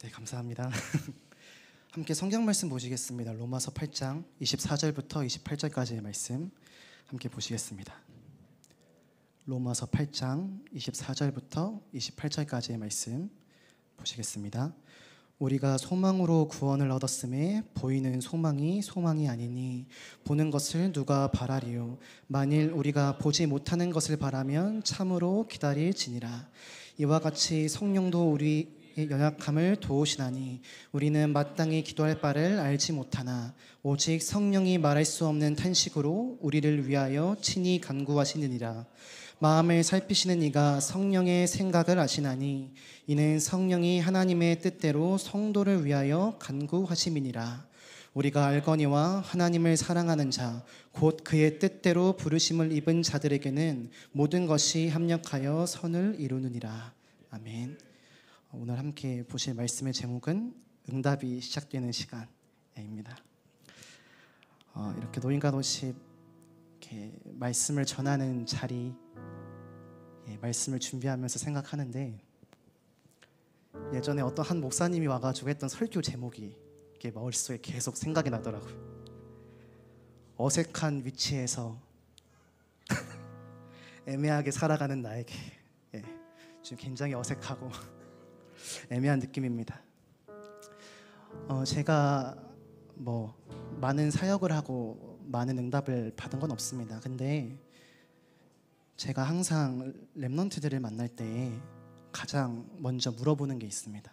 네, 감사합니다. 함께 성경 말씀 보시겠습니다. 로마서 8장 24절부터 28절까지의 말씀 함께 보시겠습니다. 로마서 8장 24절부터 28절까지의 말씀 보시겠습니다. 우리가 소망으로 구원을 얻었음에 보이는 소망이 아니니 보는 것을 누가 바라리요. 만일 우리가 보지 못하는 것을 바라면 참으로 기다릴지니라. 이와 같이 성령도 우리의 연약함을 도우시나니 우리는 마땅히 기도할 바를 알지 못하나 오직 성령이 말할 수 없는 탄식으로 우리를 위하여 친히 간구하시느니라. 마음을 살피시는 이가 성령의 생각을 아시나니 이는 성령이 하나님의 뜻대로 성도를 위하여 간구하심이니라. 우리가 알거니와 하나님을 사랑하는 자 곧 그의 뜻대로 부르심을 입은 자들에게는 모든 것이 합력하여 선을 이루느니라. 아멘. 오늘 함께 보실 말씀의 제목은 응답이 시작되는 시간입니다. 이렇게 노인과 노십 이렇게 말씀을 전하는 자리, 말씀을 준비하면서 생각하는데 예전에 어떤 한 목사님이 와가지고 했던 설교 제목이 이렇게 머릿속에 계속 생각이 나더라고요. 어색한 위치에서 애매하게 살아가는 나에게 지금 굉장히 어색하고 애매한 느낌입니다. 제가 많은 사역을 하고 많은 응답을 받은 건 없습니다. 근데 제가 항상 렘넌트들을 만날 때 가장 먼저 물어보는 게 있습니다.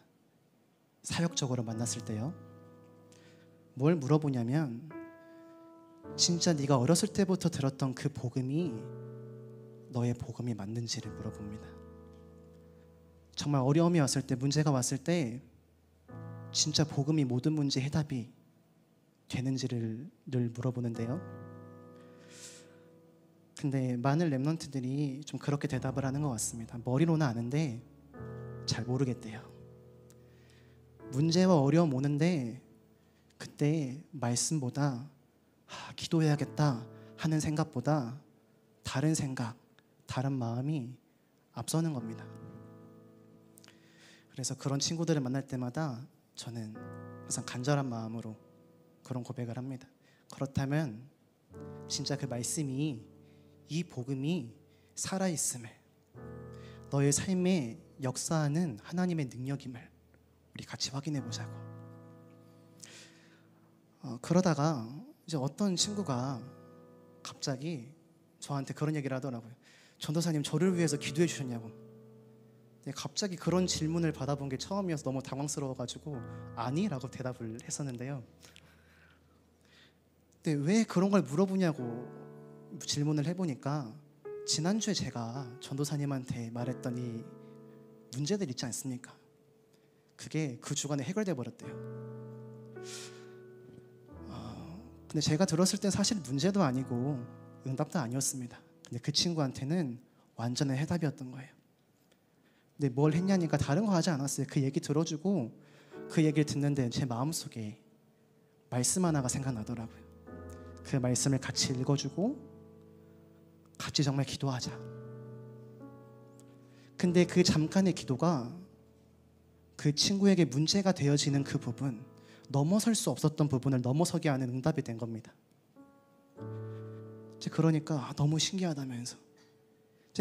사역적으로 만났을 때요. 뭘 물어보냐면 진짜 네가 어렸을 때부터 들었던 그 복음이 너의 복음이 맞는지를 물어봅니다. 정말 어려움이 왔을 때, 문제가 왔을 때 진짜 복음이 모든 문제 해답이 되는지를 늘 물어보는데요. 근데 많은 렘넌트들이 좀 그렇게 대답을 하는 것 같습니다. 머리로는 아는데 잘 모르겠대요. 문제와 어려움 오는데 그때 말씀보다 기도해야겠다 하는 생각보다 다른 생각, 다른 마음이 앞서는 겁니다. 그래서 그런 친구들을 만날 때마다 저는 항상 간절한 마음으로 그런 고백을 합니다. 그렇다면 진짜 그 말씀이, 이 복음이 살아있음을, 너의 삶에 역사하는 하나님의 능력임을 우리 같이 확인해 보자고. 그러다가 이제 어떤 친구가 갑자기 저한테 그런 얘기를 하더라고요. 전도사님, 저를 위해서 기도해 주셨냐고. 갑자기 그런 질문을 받아본 게 처음이어서 너무 당황스러워가지고 아니라고 대답을 했었는데요. 근데 왜 그런 걸 물어보냐고 질문을 해보니까 지난주에 제가 전도사님한테 말했던 이 문제들 있지 않습니까? 그게 그 주간에 해결돼 버렸대요. 근데 제가 들었을 땐 사실 문제도 아니고 응답도 아니었습니다. 근데 그 친구한테는 완전한 해답이었던 거예요. 근데 뭘 했냐니까 다른 거 하지 않았어요. 그 얘기 들어주고 그 얘기를 듣는데 제 마음속에 말씀 하나가 생각나더라고요. 그 말씀을 같이 읽어주고 같이 정말 기도하자. 근데 그 잠깐의 기도가 그 친구에게 문제가 되어지는 그 부분, 넘어설 수 없었던 부분을 넘어서게 하는 응답이 된 겁니다. 그러니까 너무 신기하다면서.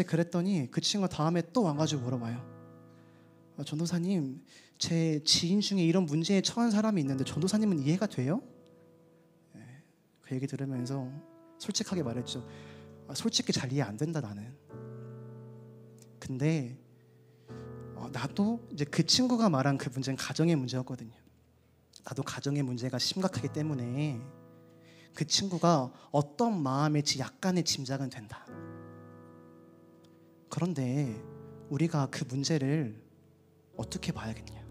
그랬더니 그 친구가 다음에 또 와가지고 물어봐요. 전도사님, 제 지인 중에 이런 문제에 처한 사람이 있는데 전도사님은 이해가 돼요? 그 얘기 들으면서 솔직하게 말했죠. 솔직히 잘 이해 안 된다 나는. 근데 나도 이제 그 친구가 말한 그 문제는 가정의 문제였거든요. 나도 가정의 문제가 심각하기 때문에 그 친구가 어떤 마음일지 약간의 짐작은 된다. 그런데 우리가 그 문제를 어떻게 봐야겠냐?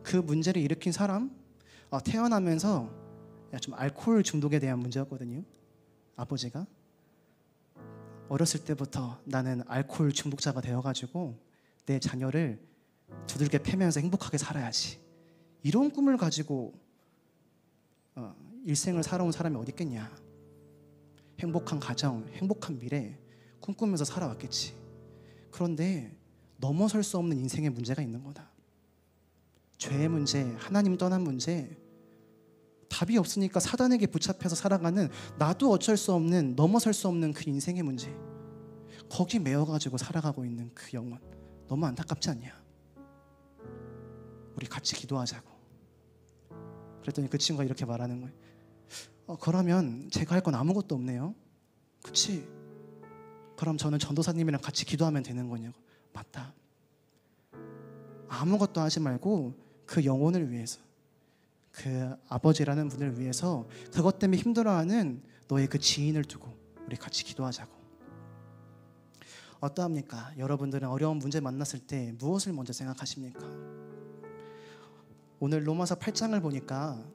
그 문제를 일으킨 사람, 태어나면서 좀 알코올 중독에 대한 문제였거든요. 아버지가 어렸을 때부터 나는 알코올 중독자가 되어가지고 내 자녀를 두들겨 패면서 행복하게 살아야지, 이런 꿈을 가지고 일생을 살아온 사람이 어디 있겠냐. 행복한 가정, 행복한 미래 꿈꾸면서 살아왔겠지. 그런데 넘어설 수 없는 인생의 문제가 있는 거다. 죄의 문제, 하나님 떠난 문제, 답이 없으니까 사단에게 붙잡혀서 살아가는 나도 어쩔 수 없는, 넘어설 수 없는 그 인생의 문제, 거기 매여가지고 살아가고 있는 그 영혼, 너무 안타깝지 않냐? 우리 같이 기도하자고. 그랬더니 그 친구가 이렇게 말하는 거예요. 그러면 제가 할 건 아무것도 없네요. 그치? 그럼 저는 전도사님이랑 같이 기도하면 되는 거냐고. 맞다. 아무것도 하지 말고 그 영혼을 위해서, 그 아버지라는 분을 위해서, 그것 때문에 힘들어하는 너의 그 지인을 두고 우리 같이 기도하자고. 어떠합니까? 여러분들은 어려운 문제 만났을 때 무엇을 먼저 생각하십니까? 오늘 로마서 8장을 보니까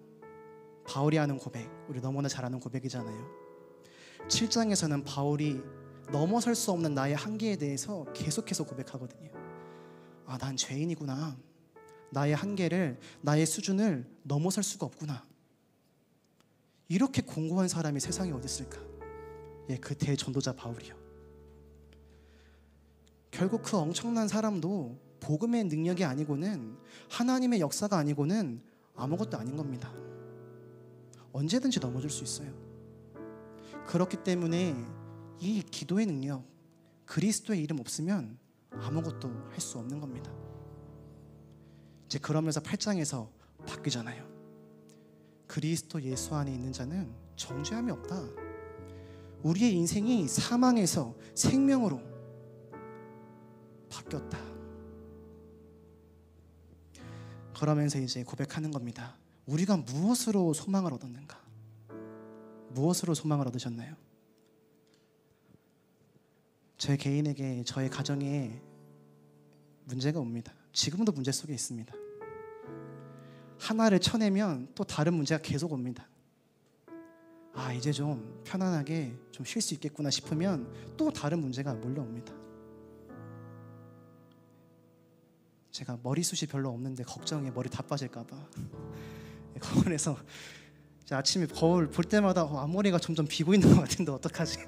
바울이 하는 고백, 우리 너무나 잘 아는 고백이잖아요. 7장에서는 바울이 넘어설 수 없는 나의 한계에 대해서 계속해서 고백하거든요. 난 죄인이구나. 나의 한계를, 나의 수준을 넘어설 수가 없구나. 이렇게 공고한 사람이 세상에 어디 있을까? 그 대전도자 바울이요. 결국 그 엄청난 사람도 복음의 능력이 아니고는, 하나님의 역사가 아니고는 아무것도 아닌 겁니다. 언제든지 넘어질 수 있어요. 그렇기 때문에 이 기도의 능력, 그리스도의 이름 없으면 아무것도 할 수 없는 겁니다. 이제 그러면서 8장에서 바뀌잖아요. 그리스도 예수 안에 있는 자는 정죄함이 없다. 우리의 인생이 사망에서 생명으로 바뀌었다. 그러면서 이제 고백하는 겁니다. 우리가 무엇으로 소망을 얻었는가? 무엇으로 소망을 얻으셨나요? 제 개인에게, 저의 가정에 문제가 옵니다. 지금도 문제 속에 있습니다. 하나를 쳐내면 또 다른 문제가 계속 옵니다. 이제 좀 편안하게 좀 쉴 수 있겠구나 싶으면 또 다른 문제가 몰려옵니다. 제가 머리숱이 별로 없는데 걱정해, 머리 다 빠질까 봐. 거울에서 아침에 거울 볼 때마다 앞머리가 점점 비고 있는 것 같은데 어떡하지?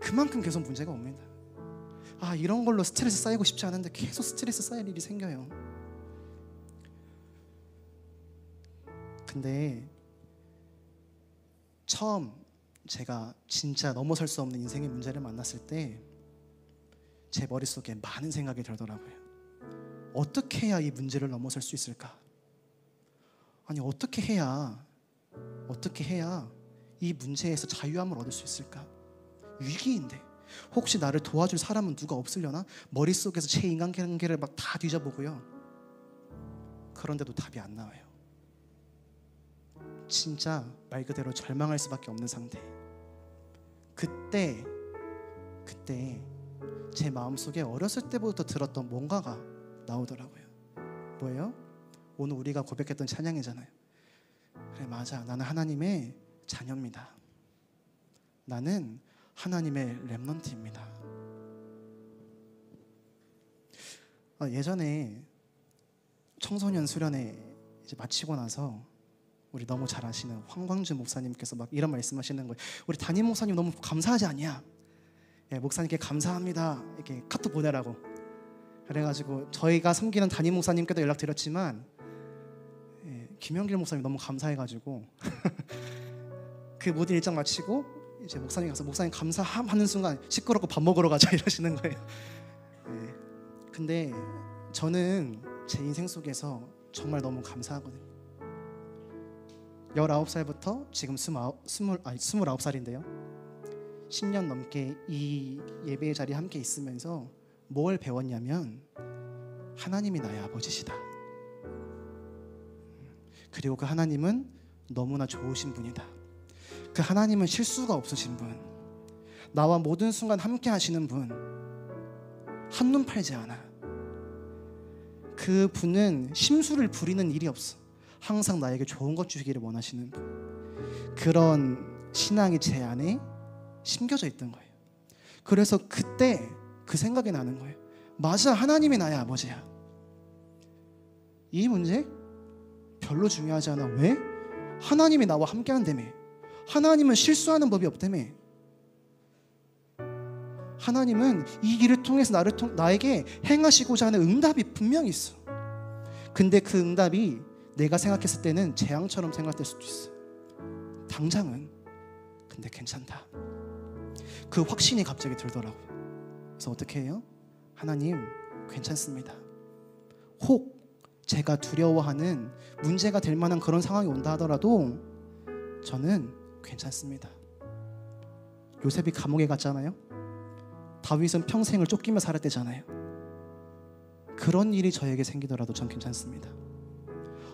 그만큼 계속 문제가 옵니다. 이런 걸로 스트레스 쌓이고 싶지 않은데 계속 스트레스 쌓일 일이 생겨요. 근데 처음 제가 진짜 넘어설 수 없는 인생의 문제를 만났을 때 제 머릿속에 많은 생각이 들더라고요. 어떻게 해야 이 문제를 넘어설 수 있을까? 어떻게 해야 이 문제에서 자유함을 얻을 수 있을까? 위기인데 혹시 나를 도와줄 사람은 누가 없으려나? 머릿속에서 제 인간관계를 막 다 뒤져보고요. 그런데도 답이 안 나와요. 진짜 말 그대로 절망할 수밖에 없는 상태. 그때 제 마음속에 어렸을 때부터 들었던 뭔가가 나오더라고요. 뭐예요? 오늘 우리가 고백했던 찬양이잖아요. 그래, 맞아. 나는 하나님의 자녀입니다. 나는 하나님의 렘넌트입니다. 예전에 청소년 수련회 이제 마치고 나서 우리 너무 잘 아시는 황광주 목사님께서 막 이런 말씀하시는 거예요. 우리 담임 목사님 너무 감사하지 않냐? 목사님께 감사합니다. 이렇게 카톡 보내라고. 그래가지고 저희가 섬기는 담임 목사님께도 연락드렸지만 김영길 목사님 너무 감사해가지고 그 모든 일정 마치고 이제 목사님 가서 목사님 감사하는 순간 시끄럽고 밥 먹으러 가자 이러시는 거예요. 근데 저는 제 인생 속에서 정말 너무 감사하거든요. 19살부터 지금 29살인데요. 10년 넘게 이 예배의 자리에 함께 있으면서 뭘 배웠냐면 하나님이 나의 아버지시다. 그리고 그 하나님은 너무나 좋으신 분이다. 그 하나님은 실수가 없으신 분, 나와 모든 순간 함께 하시는 분, 한눈 팔지 않아. 그 분은 심술을 부리는 일이 없어. 항상 나에게 좋은 것 주시기를 원하시는 분. 그런 신앙이 제 안에 심겨져 있던 거예요. 그래서 그때 그 생각이 나는 거예요. 맞아, 하나님이 나의 아버지야. 이 문제 별로 중요하지 않아. 왜? 하나님이 나와 함께 한다며. 하나님은 실수하는 법이 없다며. 하나님은 이 길을 통해서 나에게 행하시고자 하는 응답이 분명히 있어. 근데 그 응답이 내가 생각했을 때는 재앙처럼 생각될 수도 있어. 당장은 근데 괜찮다. 그 확신이 갑자기 들더라고요. 그래서 어떻게 해요? 하나님 괜찮습니다. 혹 제가 두려워하는 문제가 될 만한 그런 상황이 온다 하더라도 저는 괜찮습니다. 요셉이 감옥에 갔잖아요. 다윗은 평생을 쫓기며 살았대잖아요. 그런 일이 저에게 생기더라도 전 괜찮습니다.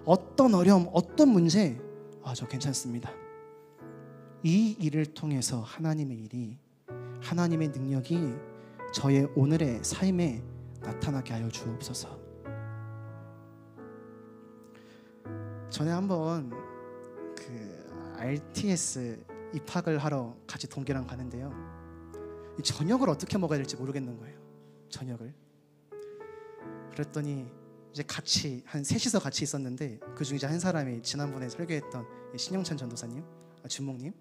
어떤 어려움, 어떤 문제, 저 괜찮습니다. 이 일을 통해서 하나님의 일이, 하나님의 능력이 저의 오늘의 삶에 나타나게 하여 주옵소서. 전에 한번 그 RTS 입학을 하러 같이 동기랑 가는데요. 이 저녁을 어떻게 먹어야 될지 모르겠는 거예요. 저녁을. 그랬더니 이제 같이 한 셋이서 같이 있었는데 그중 이제 한 사람이 지난번에 설교했던 신영찬 전도사님, 주목님.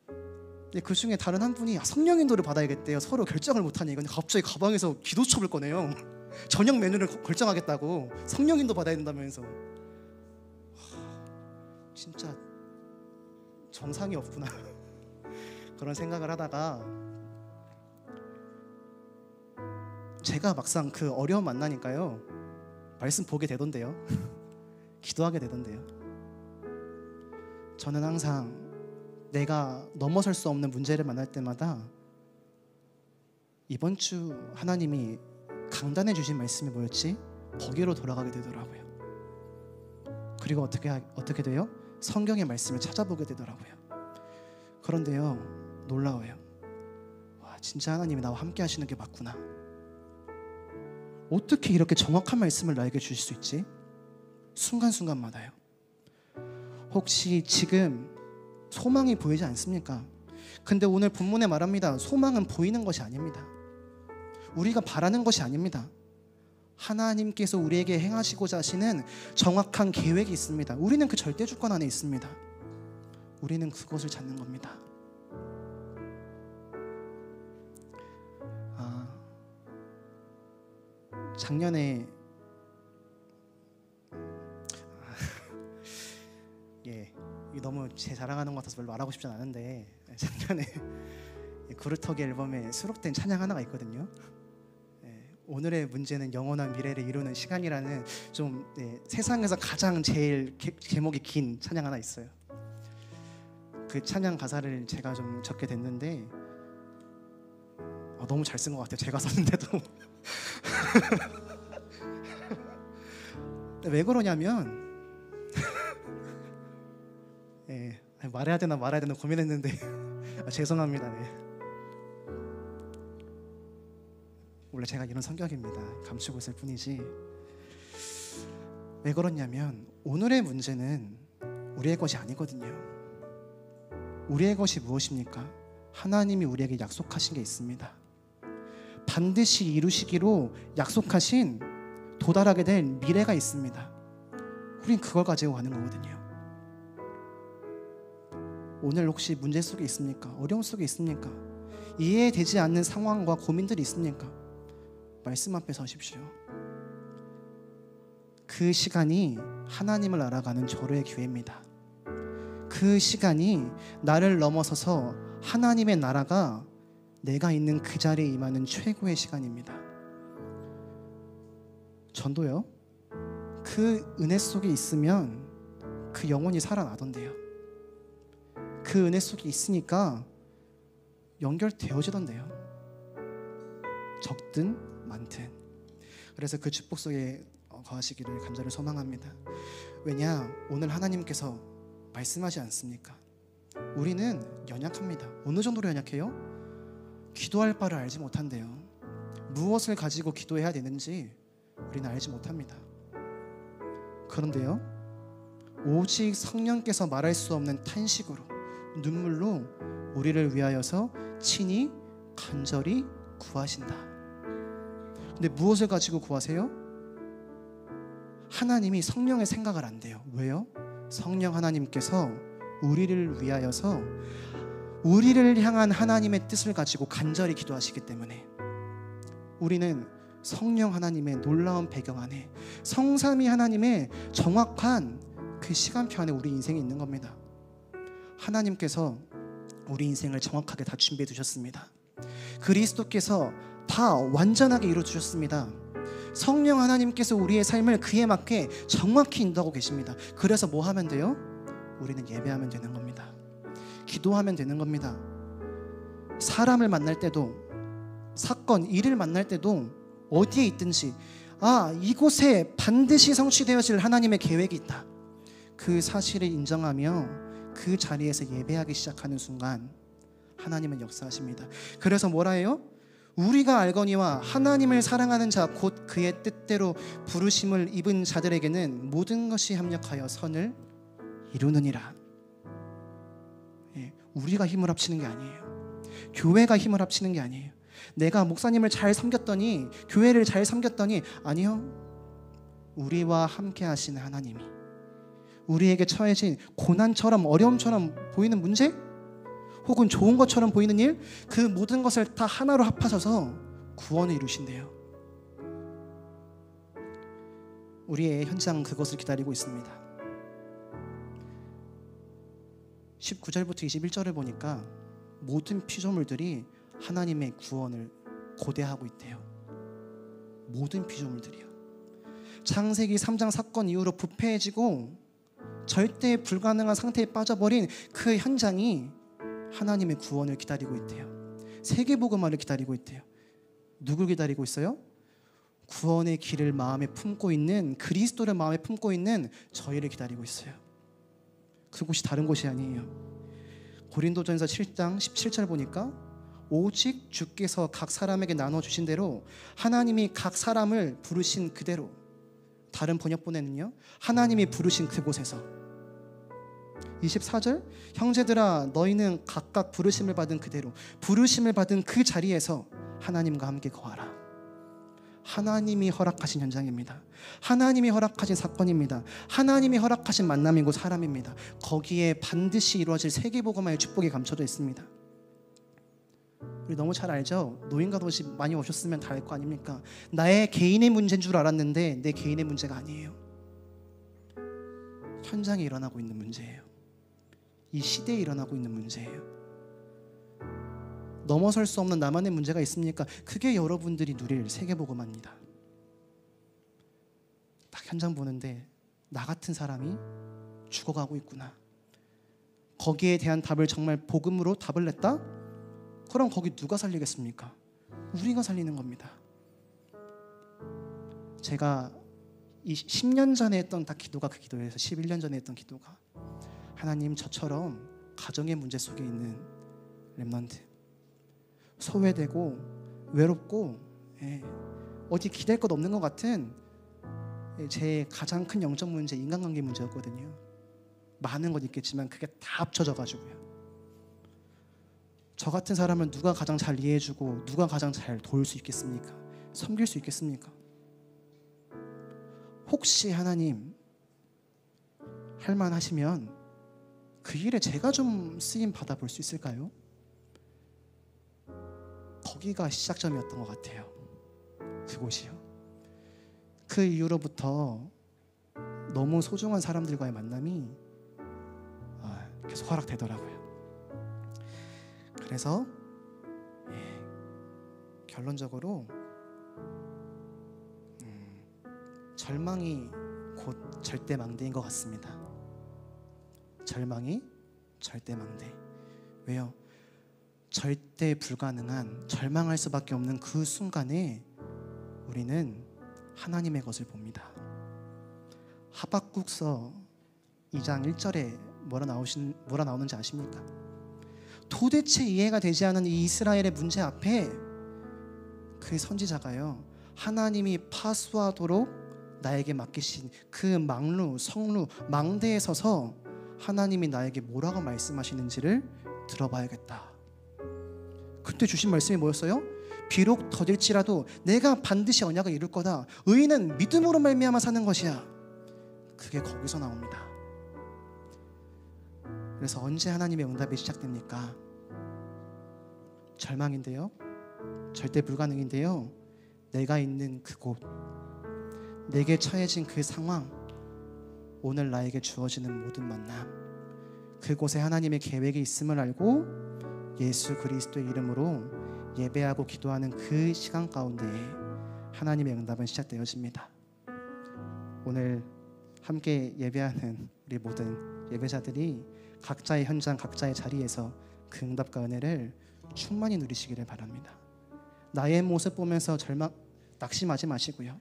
근데 그 중에 다른 한 분이 성령 인도를 받아야겠대요. 서로 결정을 못하니. 근데 갑자기 가방에서 기도첩을 꺼내요. 저녁 메뉴를 결정하겠다고. 성령 인도 받아야 된다면서. 진짜 정상이 없구나. 그런 생각을 하다가 제가 막상 그 어려움 만나니까요, 말씀 보게 되던데요. 기도하게 되던데요. 저는 항상 내가 넘어설 수 없는 문제를 만날 때마다 이번 주 하나님이 강단해 주신 말씀이 뭐였지? 거기로 돌아가게 되더라고요. 그리고 어떻게 돼요? 성경의 말씀을 찾아보게 되더라고요. 그런데요, 놀라워요. 와, 진짜 하나님이 나와 함께 하시는 게 맞구나. 어떻게 이렇게 정확한 말씀을 나에게 주실 수 있지? 순간순간마다요. 혹시 지금 소망이 보이지 않습니까? 근데 오늘 본문에 말합니다. 소망은 보이는 것이 아닙니다. 우리가 바라는 것이 아닙니다. 하나님께서 우리에게 행하시고자 하시는 정확한 계획이 있습니다. 우리는 그 절대 주권 안에 있습니다. 우리는 그것을 찾는 겁니다. 작년에 너무 제 자랑하는 것 같아서 별로 말하고 싶진 않은데, 작년에 구르터기 앨범에 수록된 찬양 하나가 있거든요. 오늘의 문제는 영원한 미래를 이루는 시간이라는 좀 세상에서 가장 제일 제목이 긴 찬양 하나 있어요. 그 찬양 가사를 제가 좀 적게 됐는데 너무 잘 쓴 것 같아요. 제가 썼는데도. 왜 그러냐면 말해야 되나 말아야 되나 고민했는데 죄송합니다. 원래 제가 이런 성격입니다. 감추고 있을 뿐이지. 왜 그러냐면 오늘의 문제는 우리의 것이 아니거든요. 우리의 것이 무엇입니까? 하나님이 우리에게 약속하신 게 있습니다. 반드시 이루시기로 약속하신 도달하게 될 미래가 있습니다. 우린 그걸 가지고 가는 거거든요. 오늘 혹시 문제 속에 있습니까? 어려움 속에 있습니까? 이해되지 않는 상황과 고민들이 있습니까? 말씀 앞에 서십시오. 그 시간이 하나님을 알아가는 절호의 기회입니다. 그 시간이 나를 넘어서서 하나님의 나라가 내가 있는 그 자리에 임하는 최고의 시간입니다. 전도요, 그 은혜 속에 있으면 그 영혼이 살아나던데요. 그 은혜 속에 있으니까 연결되어지던데요. 적든 많든. 그래서 그 축복 속에 거하시기를 간절히 소망합니다. 왜냐, 오늘 하나님께서 말씀하지 않습니까? 우리는 연약합니다. 어느 정도로 연약해요? 기도할 바를 알지 못한대요. 무엇을 가지고 기도해야 되는지 우리는 알지 못합니다. 그런데요, 오직 성령께서 말할 수 없는 탄식으로, 눈물로 우리를 위하여서 친히 간절히 구하신다. 근데 무엇을 가지고 구하세요? 하나님이 성령의 생각을 안 돼요. 왜요? 성령 하나님께서 우리를 위하여서 우리를 향한 하나님의 뜻을 가지고 간절히 기도하시기 때문에 우리는 성령 하나님의 놀라운 배경 안에, 성삼위 하나님의 정확한 그 시간표 안에 우리 인생이 있는 겁니다. 하나님께서 우리 인생을 정확하게 다 준비해 두셨습니다. 그리스도께서 다 완전하게 이루어 주셨습니다. 성령 하나님께서 우리의 삶을 그에 맞게 정확히 인도하고 계십니다. 그래서 뭐 하면 돼요? 우리는 예배하면 되는 겁니다. 기도하면 되는 겁니다. 사람을 만날 때도, 사건, 일을 만날 때도 어디에 있든지 이곳에 반드시 성취되어질 하나님의 계획이 있다. 그 사실을 인정하며 그 자리에서 예배하기 시작하는 순간 하나님은 역사하십니다. 그래서 뭐라 해요? 우리가 알거니와 하나님을 사랑하는 자 곧 그의 뜻대로 부르심을 입은 자들에게는 모든 것이 합력하여 선을 이루느니라. 우리가 힘을 합치는 게 아니에요. 교회가 힘을 합치는 게 아니에요. 내가 목사님을 잘 섬겼더니, 교회를 잘 섬겼더니, 아니요. 우리와 함께 하시는 하나님이 우리에게 처해진 고난처럼, 어려움처럼 보이는 문제, 혹은 좋은 것처럼 보이는 일, 그 모든 것을 다 하나로 합하셔서 구원을 이루신대요. 우리의 현장은 그것을 기다리고 있습니다. 19절부터 21절을 보니까 모든 피조물들이 하나님의 구원을 고대하고 있대요. 모든 피조물들이요. 창세기 3장 사건 이후로 부패해지고 절대 불가능한 상태에 빠져버린 그 현장이 하나님의 구원을 기다리고 있대요. 세계복음화를 기다리고 있대요. 누굴 기다리고 있어요? 구원의 길을 마음에 품고 있는, 그리스도를 마음에 품고 있는 저희를 기다리고 있어요. 그곳이 다른 곳이 아니에요. 고린도전서 7장 17절 보니까 오직 주께서 각 사람에게 나눠주신 대로 하나님이 각 사람을 부르신 그대로, 다른 번역본에는요, 하나님이 부르신 그곳에서. 24절, 형제들아 너희는 각각 부르심을 받은 그대로, 부르심을 받은 그 자리에서 하나님과 함께 거하라. 하나님이 허락하신 현장입니다. 하나님이 허락하신 사건입니다. 하나님이 허락하신 만남이고 사람입니다. 거기에 반드시 이루어질 세계복음화의 축복이 감춰져 있습니다. 우리 너무 잘 알죠? 노인과 도시 많이 오셨으면 다 알 거 아닙니까? 나의 개인의 문제인 줄 알았는데 내 개인의 문제가 아니에요. 현장에 일어나고 있는 문제예요. 이 시대에 일어나고 있는 문제예요. 넘어설 수 없는 나만의 문제가 있습니까? 그게 여러분들이 누릴 세계복음화입니다. 딱 현장 보는데 나 같은 사람이 죽어가고 있구나. 거기에 대한 답을 정말 복음으로 답을 냈다? 그럼 거기 누가 살리겠습니까? 우리가 살리는 겁니다. 제가 이 10년 전에 했던 딱 기도가 그 기도에서 11년 전에 했던 기도가, 하나님 저처럼 가정의 문제 속에 있는 렘넌트, 소외되고 외롭고 어디 기댈 것 없는 것 같은 제 가장 큰 영적 문제, 인간관계 문제였거든요. 많은 것 있겠지만 그게 다 합쳐져 가지고요. 저 같은 사람을 누가 가장 잘 이해해주고 누가 가장 잘 도울 수 있겠습니까? 섬길 수 있겠습니까? 혹시 하나님 할만하시면 그 일에 제가 좀 쓰임 받아볼 수 있을까요? 거기가 시작점이었던 것 같아요. 그곳이요. 그 이후로부터 너무 소중한 사람들과의 만남이 계속 허락되더라고요. 그래서 결론적으로 절망이 곧 절대망대인 것 같습니다. 절망이 절대망대. 왜요? 절대 불가능한, 절망할 수밖에 없는 그 순간에 우리는 하나님의 것을 봅니다. 하박국서 2장 1절에 뭐라 나오는지 아십니까? 도대체 이해가 되지 않는 이 이스라엘의 문제 앞에 그 선지자가요, 하나님이 파수하도록 나에게 맡기신 그 망루, 성루, 망대에 서서 하나님이 나에게 뭐라고 말씀하시는지를 들어봐야겠다. 그때 주신 말씀이 뭐였어요? 비록 더딜지라도 내가 반드시 언약을 이룰 거다. 의인은 믿음으로 말미암아 사는 것이야. 그게 거기서 나옵니다. 그래서 언제 하나님의 응답이 시작됩니까? 절망인데요, 절대 불가능인데요, 내가 있는 그곳, 내게 처해진 그 상황, 오늘 나에게 주어지는 모든 만남, 그곳에 하나님의 계획이 있음을 알고 예수 그리스도의 이름으로 예배하고 기도하는 그 시간 가운데에 하나님의 응답은 시작되어집니다. 오늘 함께 예배하는 우리 모든 예배자들이 각자의 현장, 각자의 자리에서 그 응답과 은혜를 충만히 누리시기를 바랍니다. 나의 모습 보면서 낙심하지 마시고요.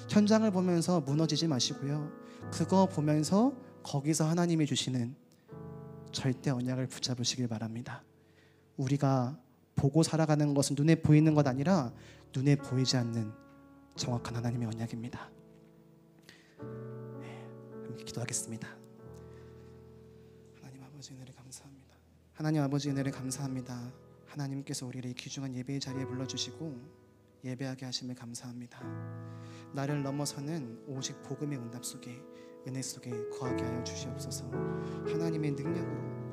현장을 보면서 무너지지 마시고요. 그거 보면서 거기서 하나님이 주시는 절대 언약을 붙잡으시길 바랍니다. 우리가 보고 살아가는 것은 눈에 보이는 것 아니라 눈에 보이지 않는 정확한 하나님의 언약입니다. 함께 기도하겠습니다. 하나님 아버지 은혜를 감사합니다. 하나님 아버지 은혜를 감사합니다. 하나님께서 우리를 이 귀중한 예배의 자리에 불러주시고 예배하게 하심을 감사합니다. 나를 넘어서는 오직 복음의 응답 속에, 은혜 속에 거하게 하여 주시옵소서. 하나님의 능력으로